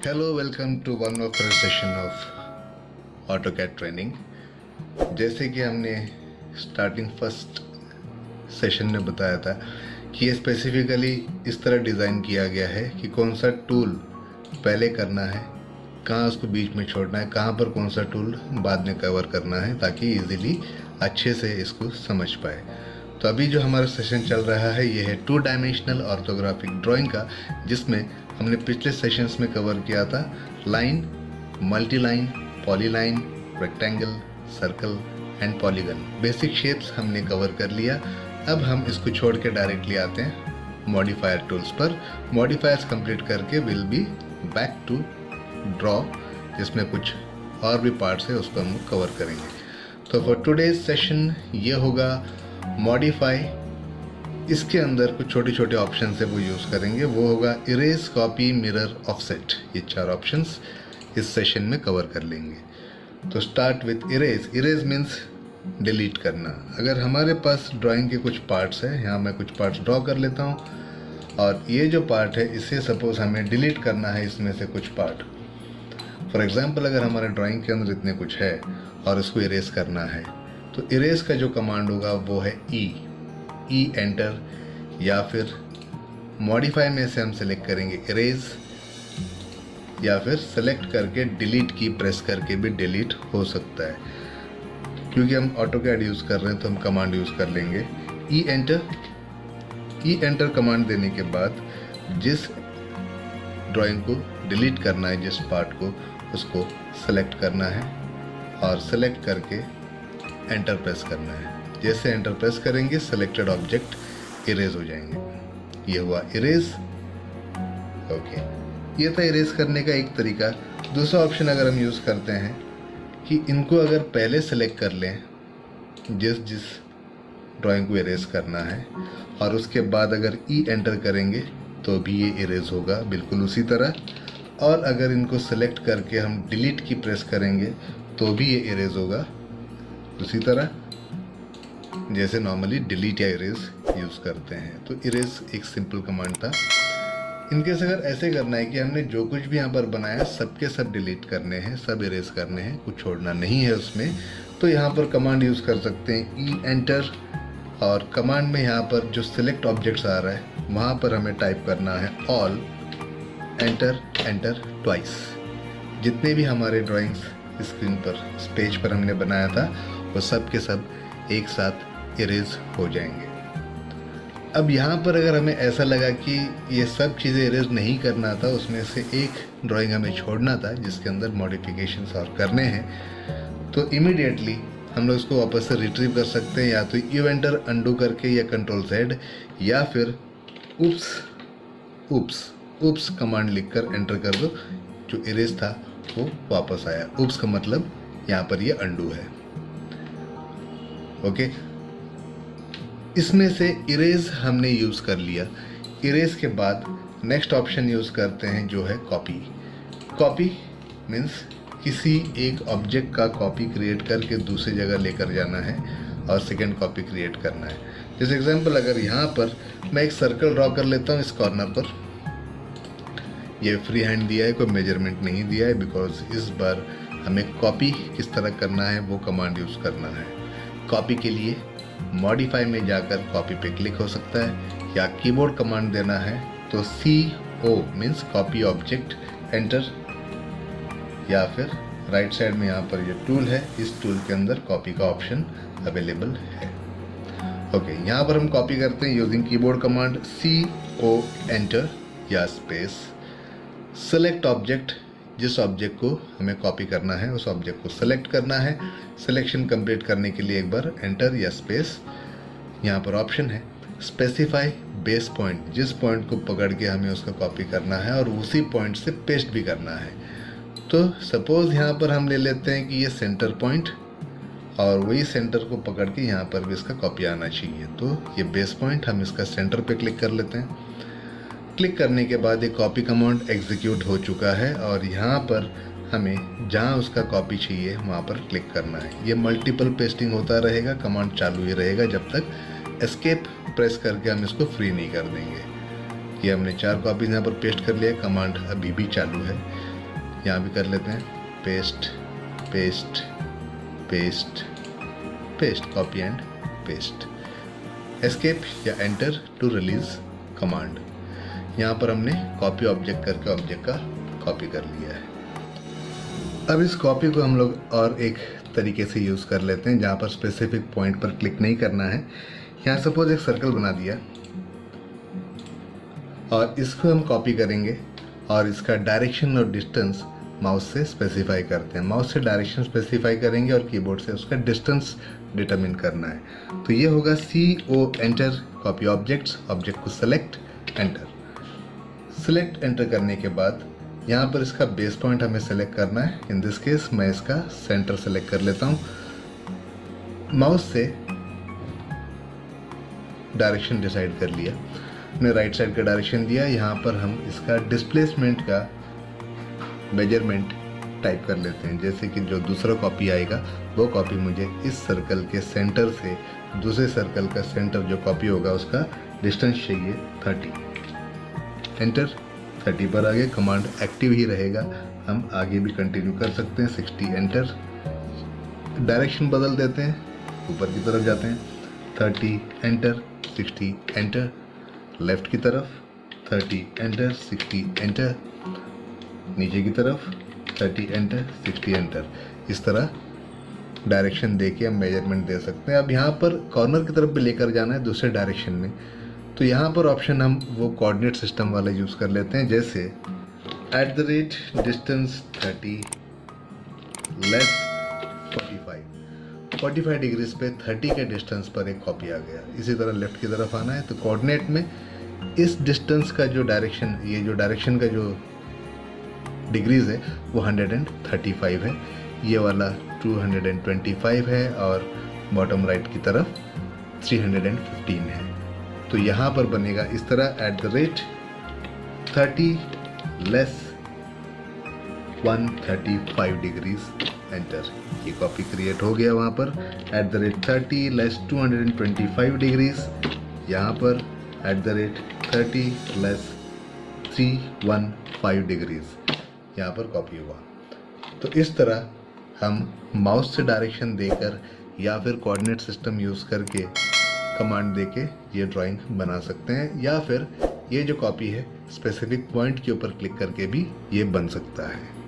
Hello, welcome to one of the session of AutoCAD training. जैसे कि हमने starting first session में बताया था कि ये स्पेसिफिकली इस तरह डिज़ाइन किया गया है कि कौन सा टूल पहले करना है, कहाँ उसको बीच में छोड़ना है, कहाँ पर कौन सा टूल बाद में कवर करना है, ताकि इजीली अच्छे से इसको समझ पाए। तो अभी जो हमारा सेशन चल रहा है ये है 2 डायमेंशनल ऑर्थोग्राफिक ड्राइंग का, जिसमें हमने पिछले सेशंस में कवर किया था line, multi line, polyline, rectangle, circle and polygon. Basic shapes हमने कवर कर लिया। अब हम इसको छोड़ के डायरेक्टली आते हैं मॉडिफायर टूल्स पर। मॉडिफायर्स कंप्लीट करके will be back to draw, जिसमें कुछ और भी पार्ट्स है उसको हम कवर करेंगे। तो फॉर टुडेज सेशन ये होगा मॉडिफाई। इसके अंदर कुछ छोटे छोटे ऑप्शन है वो यूज़ करेंगे। वो होगा इरेज, कॉपी, मिरर, ऑफसेट। ये 4 ऑप्शंस इस सेशन में कवर कर लेंगे। तो start with erase. Erase means delete करना। अगर हमारे पास ड्राइंग के कुछ पार्ट्स हैं, यहाँ मैं कुछ पार्ट्स ड्रॉ कर लेता हूँ और ये जो पार्ट है इसे सपोज हमें डिलीट करना है, इसमें से कुछ पार्ट। फॉर एग्जाम्पल अगर हमारे ड्राइंग के अंदर इतने कुछ है और इसको इरेज करना है, तो इरेज का जो कमांड होगा वो है ई एंटर, या फिर मॉडिफाई में से हम सेलेक्ट करेंगे इरेज, या फिर सेलेक्ट करके डिलीट की प्रेस करके भी डिलीट हो सकता है। क्योंकि हम ऑटोकैड यूज़ कर रहे हैं तो हम कमांड यूज़ कर लेंगे ई एंटर। ई एंटर कमांड देने के बाद जिस ड्राइंग को डिलीट करना है, जिस पार्ट को, उसको सेलेक्ट करना है और सेलेक्ट करके एंटर प्रेस करना है। जैसे एंटर प्रेस करेंगे सेलेक्टेड ऑब्जेक्ट इरेज हो जाएंगे। ये हुआ इरेज। ओके, ये था इरेज करने का एक तरीका। दूसरा ऑप्शन अगर हम यूज़ करते हैं कि इनको अगर पहले सेलेक्ट कर लें जिस ड्राइंग को इरेज करना है, और उसके बाद अगर ई एंटर करेंगे तो भी ये इरेज होगा बिल्कुल उसी तरह। और अगर इनको सेलेक्ट करके हम डिलीट की प्रेस करेंगे तो भी ये इरेज होगा उसी तरह जैसे नॉर्मली डिलीट या इरेज यूज़ करते हैं। तो इरेज एक सिंपल कमांड था। इनकेस अगर ऐसे करना है कि हमने जो कुछ भी यहाँ पर बनाया सबके सब डिलीट करने हैं, सब इरेज करने हैं, कुछ छोड़ना नहीं है उसमें, तो यहाँ पर कमांड यूज़ कर सकते हैं ई एंटर। और कमांड में यहाँ पर जो सिलेक्ट ऑब्जेक्ट्स आ रहा है वहाँ पर हमें टाइप करना है ऑल, एंटर, एंटर ट्वाइस। जितने भी हमारे ड्राइंग्स स्क्रीन पर, इस पेज पर हमने बनाया था, वो सब के सब एक साथ इरेज हो जाएंगे। अब यहाँ पर अगर हमें ऐसा लगा कि ये सब चीज़ें इरेज नहीं करना था, उसमें से एक ड्राइंग हमें छोड़ना था जिसके अंदर मॉडिफिकेशंस और करने हैं, तो इमीडिएटली हम लोग इसको वापस से रिट्रीव कर सकते हैं, या तो यू एंटर अंडू करके, या कंट्रोल Z, या फिर उप्स कमांड लिखकर एंटर कर दो। जो इरेज था वो वापस आया। उप्स का मतलब यहाँ पर ये अंडू है। ओके, इसमें से इरेज हमने यूज़ कर लिया। इरेज के बाद नेक्स्ट ऑप्शन यूज़ करते हैं जो है कॉपी। कॉपी मीन्स किसी एक ऑब्जेक्ट का कॉपी क्रिएट करके दूसरी जगह लेकर जाना है और सेकेंड कॉपी क्रिएट करना है। जैसे एग्जांपल अगर यहाँ पर मैं एक सर्कल ड्रॉ कर लेता हूँ इस कॉर्नर पर, ये फ्री हैंड दिया है, कोई मेजरमेंट नहीं दिया है, बिकॉज इस बार हमें कॉपी किस तरह करना है वो कमांड यूज़ करना है। कॉपी के लिए मॉडिफाई में जाकर कॉपी पे क्लिक हो सकता है, या कीबोर्ड कमांड देना है तो CO means copy object, enter, या फिर राइट साइड में यहाँ पर ये टूल है, इस टूल के अंदर कॉपी का ऑप्शन अवेलेबल है। ओके, यहाँ पर हम कॉपी करते हैं using keyboard command CO enter या स्पेस। सेलेक्ट ऑब्जेक्ट, जिस ऑब्जेक्ट को हमें कॉपी करना है उस ऑब्जेक्ट को सेलेक्ट करना है। सिलेक्शन कंप्लीट करने के लिए एक बार एंटर या स्पेस। यहाँ पर ऑप्शन है स्पेसिफाई बेस पॉइंट, जिस पॉइंट को पकड़ के हमें उसका कॉपी करना है और उसी पॉइंट से पेस्ट भी करना है। तो सपोज यहाँ पर हम ले लेते हैं कि ये सेंटर पॉइंट, और वही सेंटर को पकड़ के यहाँ पर भी इसका कॉपी आना चाहिए। तो ये बेस पॉइंट, हम इसका सेंटर पे क्लिक कर लेते हैं। क्लिक करने के बाद ये कॉपी कमांड एग्जीक्यूट हो चुका है, और यहाँ पर हमें जहाँ उसका कॉपी चाहिए वहाँ पर क्लिक करना है। ये मल्टीपल पेस्टिंग होता रहेगा, कमांड चालू ही रहेगा जब तक एस्केप प्रेस करके हम इसको फ्री नहीं कर देंगे। ये हमने 4 कॉपीज यहाँ पर पेस्ट कर लिया, कमांड अभी भी चालू है। यहाँ भी कर लेते हैं, paste paste paste paste, copy and paste, escape या एंटर टू रिलीज कमांड। यहाँ पर हमने कॉपी ऑब्जेक्ट करके ऑब्जेक्ट का कॉपी कर लिया है। अब इस कॉपी को हम लोग और एक तरीके से यूज़ कर लेते हैं, जहाँ पर स्पेसिफिक पॉइंट पर क्लिक नहीं करना है। यहाँ सपोज एक सर्कल बना दिया और इसको हम कॉपी करेंगे और इसका डायरेक्शन और डिस्टेंस माउस से स्पेसिफाई करते हैं। माउस से डायरेक्शन स्पेसिफाई करेंगे और कीबोर्ड से उसका डिस्टेंस डिटरमिन करना है। तो ये होगा CO enter, copy objects, object को सेलेक्ट एंटर। सेलेक्ट एंटर करने के बाद यहाँ पर इसका बेस पॉइंट हमें सेलेक्ट करना है। इन दिस केस मैं इसका सेंटर सेलेक्ट कर लेता हूँ। माउस से डायरेक्शन डिसाइड कर लिया, हमने राइट साइड का डायरेक्शन दिया। यहाँ पर हम इसका डिस्प्लेसमेंट का मेजरमेंट टाइप कर लेते हैं, जैसे कि जो दूसरा कॉपी आएगा वो कॉपी मुझे इस सर्कल के सेंटर से दूसरे सर्कल का सेंटर जो कॉपी होगा उसका डिस्टेंस चाहिए 30। एंटर, 30 पर आगे कमांड एक्टिव ही रहेगा, हम आगे भी कंटिन्यू कर सकते हैं। 60 एंटर, डायरेक्शन बदल देते हैं, ऊपर की तरफ जाते हैं। 30 एंटर, 60 एंटर, लेफ्ट की तरफ 30 एंटर, 60 एंटर, नीचे की तरफ 30 एंटर, 60 एंटर। इस तरह डायरेक्शन देके हम मेजरमेंट दे सकते हैं। अब यहाँ पर कॉर्नर की तरफ भी लेकर जाना है दूसरे डायरेक्शन में, तो यहाँ पर ऑप्शन हम वो कोऑर्डिनेट सिस्टम वाला यूज़ कर लेते हैं, जैसे डिस्टेंस 30 लेस 45 डिग्रीज पे 30 के डिस्टेंस पर एक कॉपी आ गया। इसी तरह लेफ्ट की तरफ आना है, तो कोऑर्डिनेट में इस डिस्टेंस का जो डायरेक्शन, ये जो डायरेक्शन का जो डिग्रीज है वो 135 है, ये वाला 225 है और बॉटम राइट की तरफ 315 है। तो यहाँ पर बनेगा इस तरह @30 लेस 135 डिग्रीज एंटर। ये कॉपी क्रिएट हो गया वहाँ पर। @30 लेस 225 डिग्रीज, यहाँ पर @30 लेस 315 डिग्रीज, यहाँ पर कॉपी हुआ। तो इस तरह हम माउस से डायरेक्शन देकर या फिर कोऑर्डिनेट सिस्टम यूज़ करके कमांड देके ये ड्राइंग बना सकते हैं, या फिर ये जो कॉपी है स्पेसिफिक पॉइंट के ऊपर क्लिक करके भी ये बन सकता है।